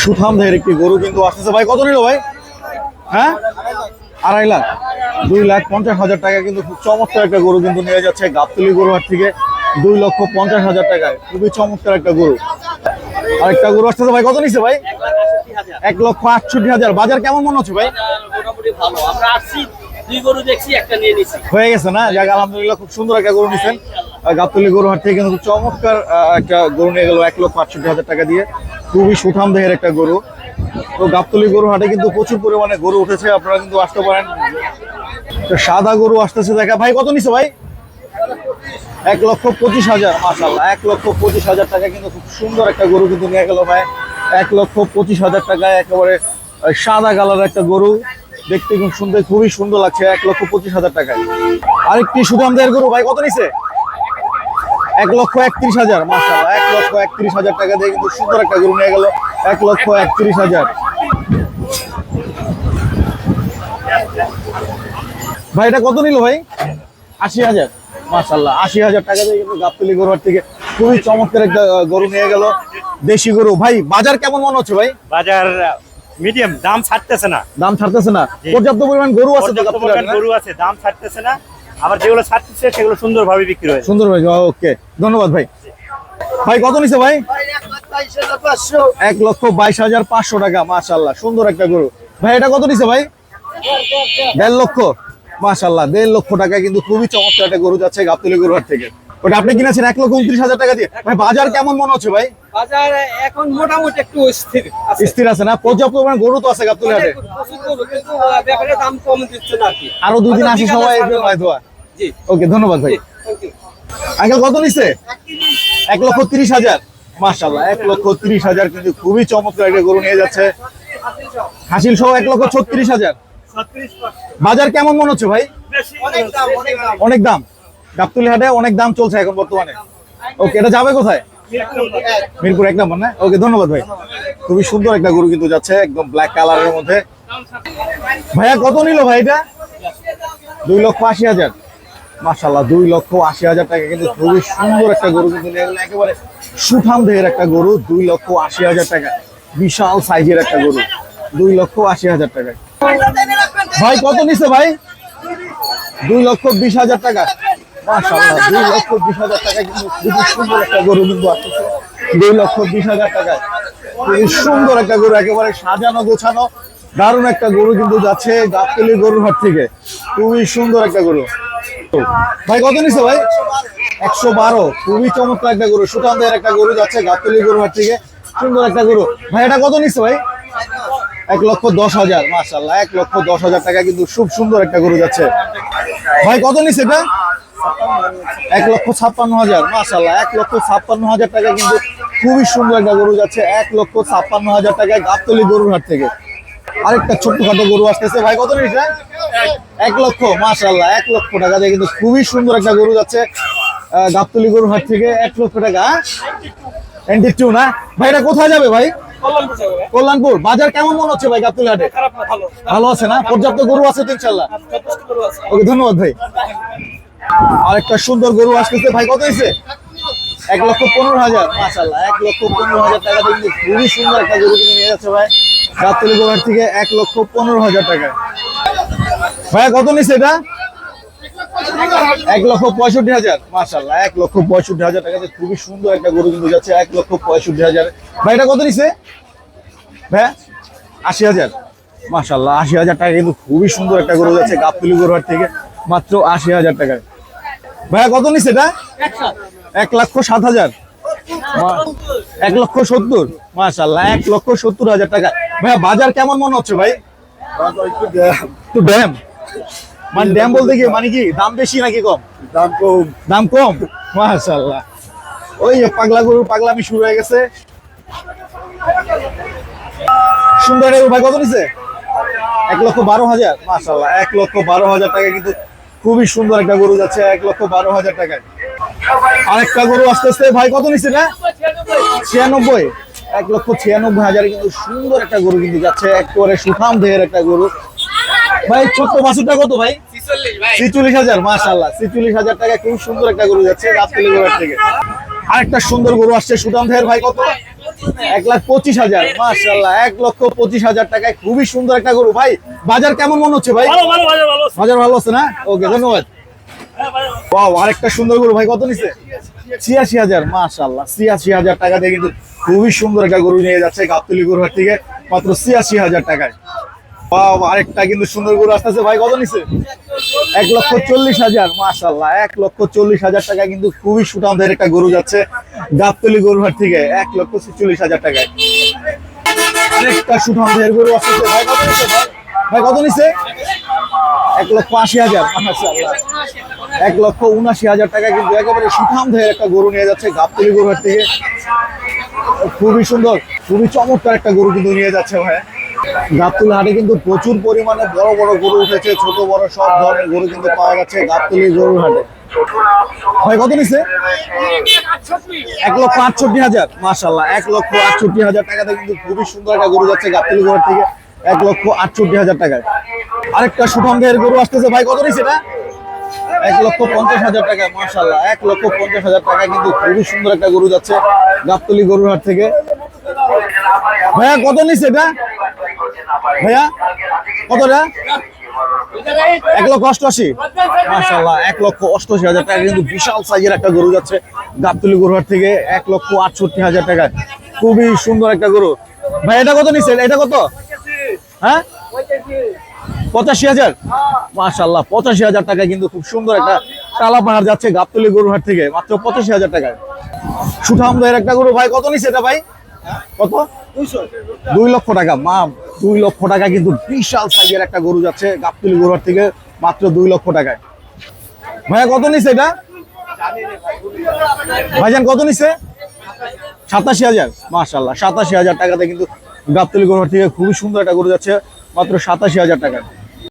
সুঠাম দেহের একটি গরু কিন্তু আসতেছে ভাই। কত নিল ভাই? হ্যাঁ, 2.5 লাখ, 2,50,000 টাকা কিন্তু খুব চমৎকার একটা গরু কিন্তু নিয়ে যাচ্ছে গাবতলী গরুহাট থেকে 2,50,000 টাকায়। খুবই চমৎকার একটা গরু। আরেকটা গরু আসতেছে ভাই। কত নিচ্ছে ভাই? 1,68,000। বাজার কেমন মনে হচ্ছে ভাই? মোটামুটি ভালো। আমরা আসছি, দুই গরু দেখছি, একটা নিয়ে নিছি। হয়ে গেছে না? যাক আলহামদুলিল্লাহ, খুব সুন্দর একটা গরু নিছেন গাবতলী গরুহাট থেকে কিন্তু চমৎকার একটা গরু নিয়ে গেল 1,68,000 টাকা দিয়ে। খুবই সুঠাম দেহের একটা গরু। তো গাবতলী গরুহাটে কিন্তু প্রচুর পরিমাণে গরু উঠেছে, আপনারা কিন্তু আসতে পারেন। সাদা গরু আসতেছে দেখা ভাই। কত নিচ্ছে ভাই? 1,25,000। মাশাআল্লাহ, 1,25,000 টাকা কিন্তু খুব সুন্দর একটা গরু কিন্তু নিয়ে গেল ভাই। 1,25,000 টাকায় একেবারে সাদা কালার একটা গরু, দেখতে খুব সুন্দর, খুবই সুন্দর লাগছে। 1,25,000 টাকায় আরেকটি সুঠাম দেহের গরু ভাই। কত নিচ্ছে? 1,31,000। মাশাআল্লাহ, 1,31,000 টাকা দিয়ে কিন্তু সুন্দর একটা গরু নিয়ে গেল 1,31,000। ভাই এটা কত নিল ভাই? 80,000। মাশাআল্লাহ, 80,000 টাকা দিয়ে কিন্তু গাবতলী গরুহাট থেকে খুবই চমৎকার একটা গরু নিয়ে গেল, দেশি গরু। ভাই বাজার কেমন মনে হচ্ছে ভাই? বাজার মিডিয়াম, দাম ছাড়তেছে না। দাম ছাড়তেছে না? পর্যাপ্ত পরিমাণ গরু আছে তো গাবতলী হাটে? গরু আছে, দাম ছাড়তেছে না। আবার যেগুলো ছাড়তেছে সেগুলো সুন্দরভাবে বিক্রি হয়। সুন্দর ভাই, ওকে, ধন্যবাদ ভাই। ভাই কত নিছে ভাই? 1,22,500 টাকা। মাশাআল্লাহ, সুন্দর একটা গরু। ভাই এটা কত নিছে ভাই? 1.5 লক্ষ। মাশাআল্লাহ, 1.5 লক্ষ টাকা কিন্তু খুবই চমৎকার একটা গরু যাচ্ছে গাবতলী গরুহাট থেকে। ওটা আপনি কিনেছেন 1,29,000 টাকা দিয়ে। ভাই বাজার কেমন মনে হচ্ছে ভাই? বাজার এখন মোটামুটি একটু স্থির আছে। স্থির আছে না? পর্যাপ্ত পরিমাণ গরু তো আছে গাবতলী হাটে। কিন্তু ব্যাপারে দাম কম দিচ্ছে না কি। আরো 2 দিন আসি সবাই হয়তো। জি, ওকে, ধন্যবাদ ভাই। Thank you. আঙ্কেল কত নিছে? 1,30,000। মাশাআল্লাহ, 1,30,000 কিন্তু খুবই চমৎকার একটা গরু নিয়ে যাচ্ছে। হাসিল সহ 1,36,000। বাজার কেমন মনে হচ্ছে ভাই? অনেক দাম, অনেক দাম। অনেক দাম। গাবতলী হাটে অনেক দাম চলছে এখন বর্তমানে। ওকে, এটা যাবে কোথায়? মিরপুর 1 নম্বর না? ওকে, ধন্যবাদ ভাই। খুবই সুন্দর একটা গরু কিন্তু যাচ্ছে, একদম ব্ল্যাক কালারের মধ্যে। ভাইয়া কত নিল ভাই এটা? 2,80,000। মাশাআল্লাহ, 2,80,000 টাকা কিন্তু খুবই সুন্দর একটা গরু কিন্তু নিয়ে গেল, একেবারে সুঠাম দেহের একটা গরু। 2,80,000 টাকা, বিশাল সাইজের একটা গরু। 2,80,000 টাকা। ভাই কত নিছে ভাই? 2,20,000 টাকা। মাশাআল্লাহ, 2,20,000 টাকা কিন্তু খুবই সুন্দর একটা গরু কিন্তু আসছে। 2,20,000 টাকায় খুবই সুন্দর একটা গরু, একেবারে সাজানো গোছানো দারুণ একটা গরু কিন্তু যাচ্ছে গাবতলী গরুহাট থেকে। খুবই সুন্দর একটা গরু। ভাই কত নিছে ভাই? 112। খুবই চমৎকার একটা গরু, সুঠাম দেহের একটা গরু যাচ্ছে গাবতলী গরুহাট থেকে। সুন্দর একটা গরু। ভাই এটা কত নিছে ভাই? 1,10,000। মাশাআল্লাহ, 1,10,000 টাকা কিন্তু খুব সুন্দর একটা গরু যাচ্ছে। ভাই কত নিছে এটা? 1,56,000। মাশাআল্লাহ, 1,56,000 টাকা কিন্তু খুবই সুন্দর একটা গরু যাচ্ছে 1,56,000 টাকায় গাবতলী গরুহাট থেকে। আরেকটা ছোট্টখাটো গরু আসতেছে। ভাই কত নিছে? 1 লক্ষ। মাশাআল্লাহ, 1 লক্ষ টাকা দিয়ে কিন্তু খুবই সুন্দর একটা গরু যাচ্ছে গাবতলী গরুহাট থেকে। 1 লক্ষ টাকা। 92 না? ভাই এটা কোথায় যাবে ভাই? কল্যাণপুর। বাজার কেমন মনে হচ্ছে ভাই গাবতলী হাটে? ভালো আছে না? পর্যাপ্ত গরু আছে তো ইনশাআল্লাহ? ওকে, ধন্যবাদ ভাই। আরেকটা সুন্দর গরু আসতেছে। ভাই কত হয়েছে? 1,15,000। মাশাআল্লাহ, 1,15,000 টাকা দিয়ে কিন্তু খুবই সুন্দর একটা গরু কিনে নিয়ে যাচ্ছে ভাই গাবতলী গরুহাট থেকে 1,15,000 টাকায়। ভাইয়া কত নিচ্ছে এটা? 1,65,000। মাশাআল্লাহ, 1,65,000 টাকাতে খুবই সুন্দর একটা গরু কিন্তু যাচ্ছে 1,65,000। ভাই এটা কত নিচ্ছে ভাইয়া? 80,000। মাশাআল্লাহ, 80,000 টাকা কিন্তু খুবই সুন্দর একটা গরু যাচ্ছে গাবতলী গরুহাট থেকে মাত্র 80,000 টাকায়। ভাইয়া কত নিচ্ছে এটা? 1,07,000। 1,70,000। মাশাআল্লাহ, 1,70,000 টাকা। ভাইয়া বাজার কেমন মনে হচ্ছে ভাই? একটু ড্যাম মানে ড্যাম বলতে কি মানে কি দাম বেশি নাকি কম? দাম কম। দাম কম। মাশাআল্লাহ, ওই পাগলা গরু পাগলামি শুরু হয়ে গেছে। সুন্দর ভাই কত নিছে? 1,12,000। মাশাআল্লাহ, 1,12,000 টাকা কিন্তু খুবই সুন্দর একটা গরু যাচ্ছে 1,12,000 টাকায়। আরেকটা গরু আসতেছে। ভাই কত নিছে না? 96। 1,96,000 কিন্তু সুন্দর একটা গরু কিন্তু যাচ্ছে, একেবারে সুঠাম দেহের একটা গরু। ভাই ছোট্ট বাছুরটা কত ভাই? 46,000। মাশাআল্লাহ, 46,000 টাকা খুব সুন্দর একটা গরু যাচ্ছে গাবতলী গরুহাট থেকে। আরেকটা সুন্দর গরু আসছে সুঠাম দেহের। ভাই কত? 1,25,000 মাশাআল্লাহ, 1,25,000 টাকায় খুবই সুন্দর একটা গরু। ভাই বাজার কেমন মনে হচ্ছে ভাই? ভালো ভালো ভালো ভালো বাজার ভালো আছে না? ওকে, ধন্যবাদ। ওয়াও, আরেকটা সুন্দর গরু ভাই, কত নিছে? 86,000 মাশাআল্লাহ, 86,000 টাকা দিয়ে কিন্তু খুবই সুন্দর একটা গরু নিয়ে যাচ্ছে গাবতলী গরুহাট থেকে মাত্র 86,000 টাকায়। ওয়াও, আরেকটা কিন্তু সুন্দর গরু আসতেছে ভাই, কত নিছে? 1,40,000 মাশাআল্লাহ, 1,40,000 টাকা কিন্তু খুবই সুঠামদের একটা গরু যাচ্ছে গাবতলী গরুহাট থেকে 1,46,000 টাকায়। আরেকটা সুঠামদের গরু আসতেছে ভাই, কত নিছে ভাই? ভাই কত নিছে? 1,80,000 মাশাআল্লাহ, 1,79,000 টাকা কিন্তু একেবারে সুঠামদের একটা গরু নিয়ে যাচ্ছে গাবতলী গরুহাট থেকে। খুবই সুন্দর, খুবই চমৎকার একটা গরু কিন্তু নিয়ে যাচ্ছে ভাই। গাবতলী হাটে কিন্তু প্রচুর পরিমাণে বড় বড় গরু উঠেছে, ছোট বড় সব ধরনের গরু কিন্তু পাওয়া যাচ্ছে গাবতলী গরুর হাটে। ভাই কত নিছে? 1,68,000 মাশাআল্লাহ, 1,68,000 টাকাতে কিন্তু খুবই সুন্দর একটা গরু যাচ্ছে গাবতলী গরুর থেকে 1,68,000 টাকায়। আরেকটা সুঠামদের গরু আসতেছে ভাই, কত নিছে এটা? 1,50,000 টাকা মাশাআল্লাহ, 1,50,000 টাকা কিন্তু খুবই সুন্দর একটা গরু যাচ্ছে গাবতলী গরুর হাট থেকে। ভাইয়া কত নিছে এটা? ভাইয়া কতটা? 1,88,000 মাশাআল্লাহ, 1,88,000 টাকা কিন্তু বিশাল সাইজের একটা গরু যাচ্ছে গাবতলী গরুহাট থেকে 1,68,000 টাকায়। খুবই সুন্দর একটা গরু। ভাই এটা কত নিছে? এটা কত? হ্যাঁ, 85,000 মাশাআল্লাহ, 85,000 টাকা কিন্তু খুব সুন্দর একটা টালা পাহাড় যাচ্ছে গাবতলী গরুহাট থেকে মাত্র 85,000 টাকায়। সুঠামদের একটা গরু ভাই, কত নিছে এটা ভাই? কত? 2 লক্ষ টাকা। 2 লক্ষ টাকা কিন্তু বিশাল সাইজের একটা গরু যাচ্ছে গাবতলী গরুহাট থেকে মাত্র 2 লক্ষ টাকায়। ভাইয়া কত নিছে এটা? ভাইজান কত নিছে? 87,000 মাশাআল্লাহ, 87,000 টাকাতে কিন্তু গাবতলী গরুহাট থেকে খুবই সুন্দর একটা গরু যাচ্ছে মাত্র 87,000 টাকায়।